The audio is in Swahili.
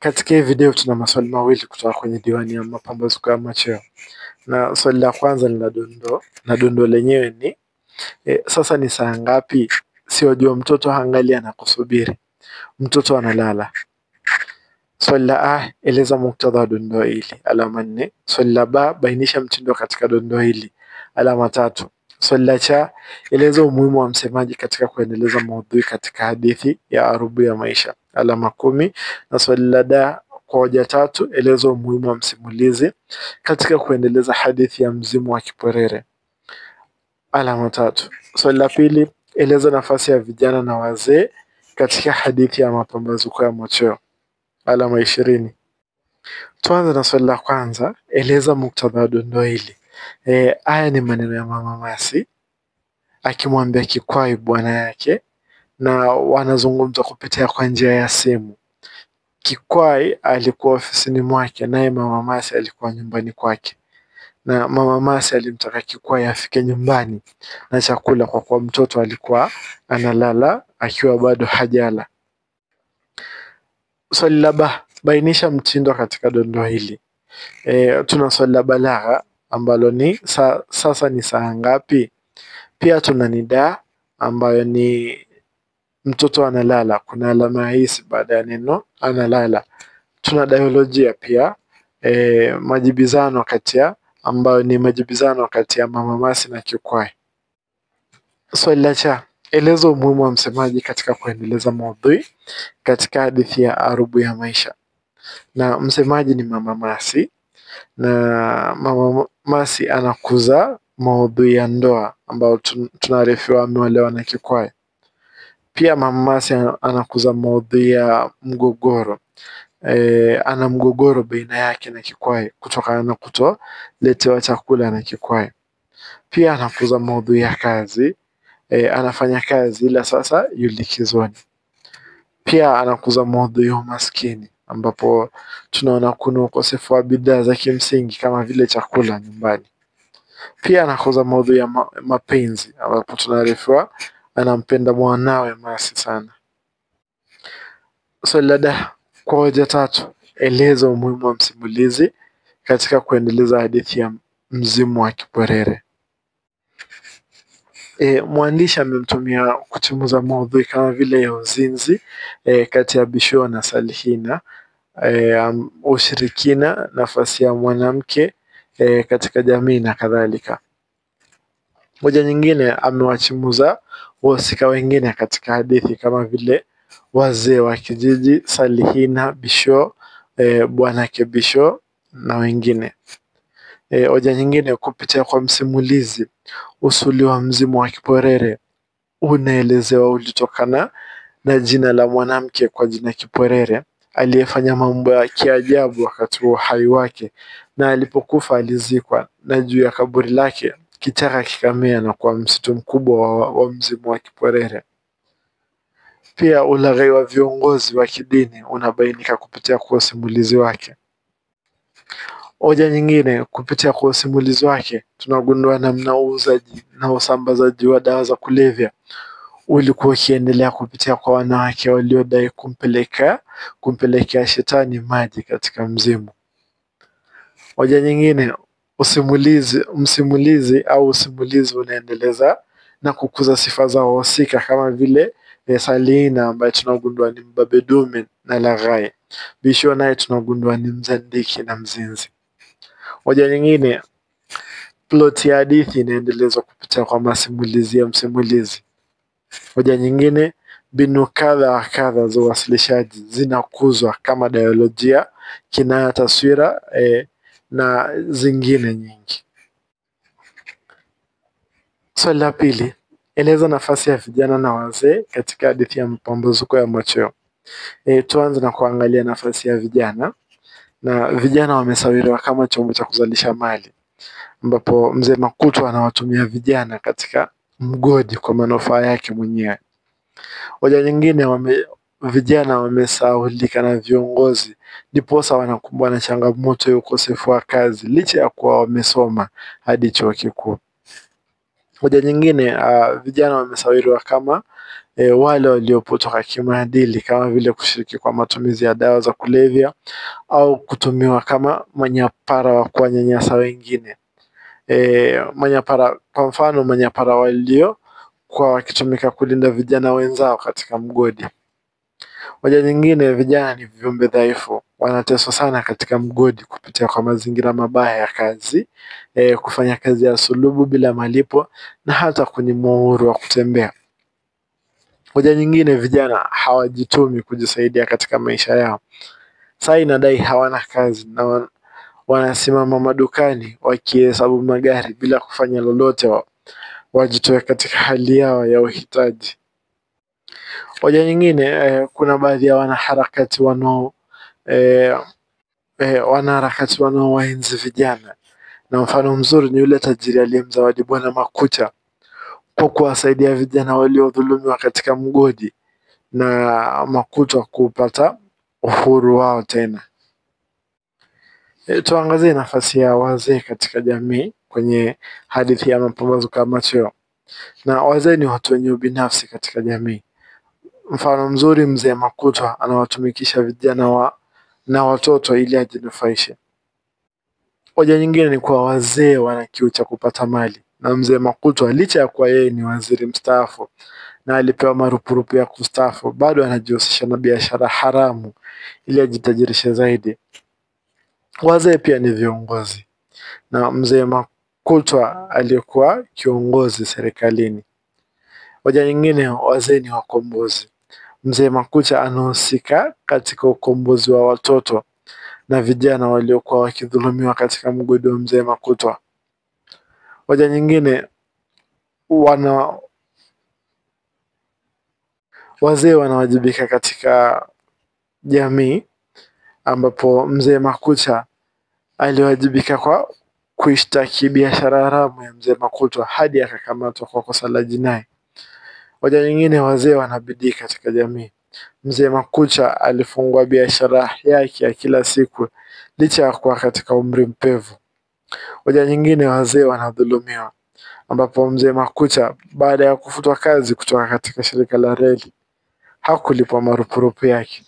Katika hii video tuna maswali mawili kutoka kwenye diwani ya mapambazuko ya machweo. Na swali la kwanza ni la dondoo, na dondoo lenyewe ni sasa ni saa ngapi? Si wajua mtoto hangali anakusubiri, mtoto analala. Swali la A, eleza muktadha wa dondoo hili, alama 4. Swali la B, bainisha mtindo katika dondoo hili, alama 3. Swali la C, eleza umuhimu wa msemaji katika kuendeleza maudhui katika hadithi ya Harubu ya Maisha, alama 10. Na swali la D, kwa hoja 3, eleza umuhimu wa msimulizi katika kuendeleza hadithi ya Mzimu wa Kipwerere, alama 3. Swali la pili, eleza nafasi ya vijana na wazee katika hadithi ya mapambazuko ya machweo, alama 20. Tuanze na swali la kwanza, eleza muktadha wa dondoo hili. Haya ni maneno ya Mama Mercy akimwambia Kikwai bwana yake, na wanazungumza kupitia kwa njia ya simu. Kikwai alikuwa ofisini mwake, naye Mama Mercy alikuwa nyumbani kwake, na Mama Mercy alimtaka Kikwai afike nyumbani na chakula kwa kuwa mtoto alikuwa analala akiwa bado hajala. Swali la B, bainisha mtindo katika dondoo hili. Tuna swali la balagha ambalo ni sasa ni saa ngapi? Pia tuna nidaa ambayo ni mtoto analala, kuna alama ya hisi baada ya neno analala. Tuna dialojia pia, majibizano ambayo ni majibizano kati ya Mama Mercy na Kikwai. Swali la C, eleza umuhimu wa msemaji katika kuendeleza maudhui katika hadithi ya Harubu ya Maisha. Na msemaji ni Mama Mercy, na Mama Mercy anakuza maudhui ya ndoa ambayo tunaarifiwa ameolewa na Kikwai. Pia Mama Mercy anakuza maudhui ya mgogoro. Ana mgogoro baina yake na Kikwai kutokana na kutoletewa chakula na Kikwai. Pia anakuza maudhui ya kazi. Anafanya kazi ila sasa yu likizoni. Pia anakuza maudhui ya umaskini ambapo tunaona kuna ukosefu wa bidhaa za kimsingi kama vile chakula nyumbani. Pia anakuza maudhui ya mapenzi ambapo tunaarifiwa anampenda mwanawe Mercy sana. Swali la D, kwa hoja 3, eleza umuhimu wa msimulizi katika kuendeleza hadithi ya Mzimu wa Kipwerere. Mwandishi amemtumia kuchunguza maudhui kama vile ya uzinzi kati ya Bisho na Salihina, ushirikina, nafasi ya mwanamke katika jamii na kadhalika. Hoja nyingine, amewachimuza wahusika wengine katika hadithi kama vile wazee wa kijiji, Salihina, Bisho, bwanake Bisho na wengine. Hoja nyingine, kupitia kwa msimulizi, usuli wa Mzimu wa Kipwerere unaelezewa ulitokana na jina la mwanamke kwa jina Kipwerere aliyefanya mambo ya kiajabu wakati wa uhai wake, na alipokufa alizikwa, na juu ya kaburi lake kichaka kikamea na kuwa msitu mkubwa wa Mzimu wa Kipwerere. Pia ulaghai wa viongozi wa kidini unabainika kupitia kwa usimulizi wake. Hoja nyingine, kupitia kwa usimulizi wake tunagundua namna uuzaji na usambazaji wa dawa za kulevya ulikuwa ukiendelea kupitia kwa wanawake waliodai kumpelekea shetani maji katika mzimu. Hoja nyingine, usimulizi unaendeleza na kukuza sifa za wahusika kama vile Salihina ambaye tunagundua ni mbabe dume na laghai. Bisho naye tunagundua ni mzandiki na mzinzi. Hoja nyingine, plot ya hadithi inaendelezwa kupitia kwa masimulizi ya msimulizi. Hoja nyingine, mbinu kadha wa kadha za uwasilishaji zinakuzwa kama dialojia, kinaya, taswira na zingine nyingi. Swali la pili, eleza nafasi ya vijana na wazee katika hadithi ya mapambazuko ya machweo. Tuanze na kuangalia nafasi ya vijana. Na vijana wamesawiriwa kama chombo cha kuzalisha mali, ambapo Mzee Makuto anawatumia vijana katika mgodi kwa manufaa yake mwenyewe. Hoja nyingine, vijana wamesahaulika na viongozi, ndiposa wanakumbwa na changamoto ya ukosefu wa kazi licha ya kuwa wamesoma hadi chuo kikuu. Hoja nyingine, vijana wamesawiriwa kama wale waliopotoka kimaadili kama vile kushiriki kwa matumizi ya dawa za kulevya au kutumiwa kama manyapara wa kuwanyanyasa wengine. Manyapara, kwa mfano manyapara waliokuwa wakitumika kulinda vijana wenzao katika mgodi. Hoja nyingine, vijana ni viumbe dhaifu, wanateswa sana katika mgodi kupitia kwa mazingira mabaya ya kazi, kufanya kazi ya sulubu bila malipo na hata kunyimwa uhuru wa kutembea. Hoja nyingine, vijana hawajitumi kujisaidia katika maisha yao. Saa inadai hawana kazi na wanasimama madukani wakihesabu magari bila kufanya lolote wajitoe katika hali yao ya uhitaji. Hoja nyingine, kuna baadhi ya wanaharakati wanaowaenzi vijana, na mfano mzuri ni yule tajiri aliyemzawadi Bwana Makucha kwa kuwasaidia vijana waliodhulumiwa katika mgodi na Makucha kupata uhuru wao tena. Tuangazie nafasi ya wazee katika jamii kwenye hadithi ya Mapambazuko ya Machweo. Na wazee ni watu wenye ubinafsi katika jamii. Mfano mzuri, mzee Makucha anawatumikisha vijana na watoto ili ajinufaishe. Hoja nyingine ni kuwa wazee wana kiu cha kupata mali, na mzee Makucha licha ya kuwa yeye ni waziri mstaafu na alipewa marupurupu ya kustaafu, bado anajihusisha na biashara haramu ili ajitajirishe zaidi. Wazee pia ni viongozi, na mzee Makucha alikuwa kiongozi serikalini. Hoja nyingine, wazee ni wakombozi. Mzee Makucha anahusika katika ukombozi wa watoto na vijana waliokuwa wakidhulumiwa katika mgodi wa mzee Makucha. Hoja nyingine, wazee wanawajibika katika jamii, ambapo mzee Makucha aliwajibika kwa kuishtaki biashara haramu ya mzee Makucha hadi akakamatwa kwa kosa la jinai. Hoja nyingine, wazee wana bidii katika jamii. Mzee Makucha alifungua biashara yake ya kila siku licha ya kuwa katika umri mpevu. Hoja nyingine, wazee wanadhulumiwa, ambapo mzee Makucha baada ya kufutwa kazi kutoka katika shirika la reli hakulipwa marupurupu yake.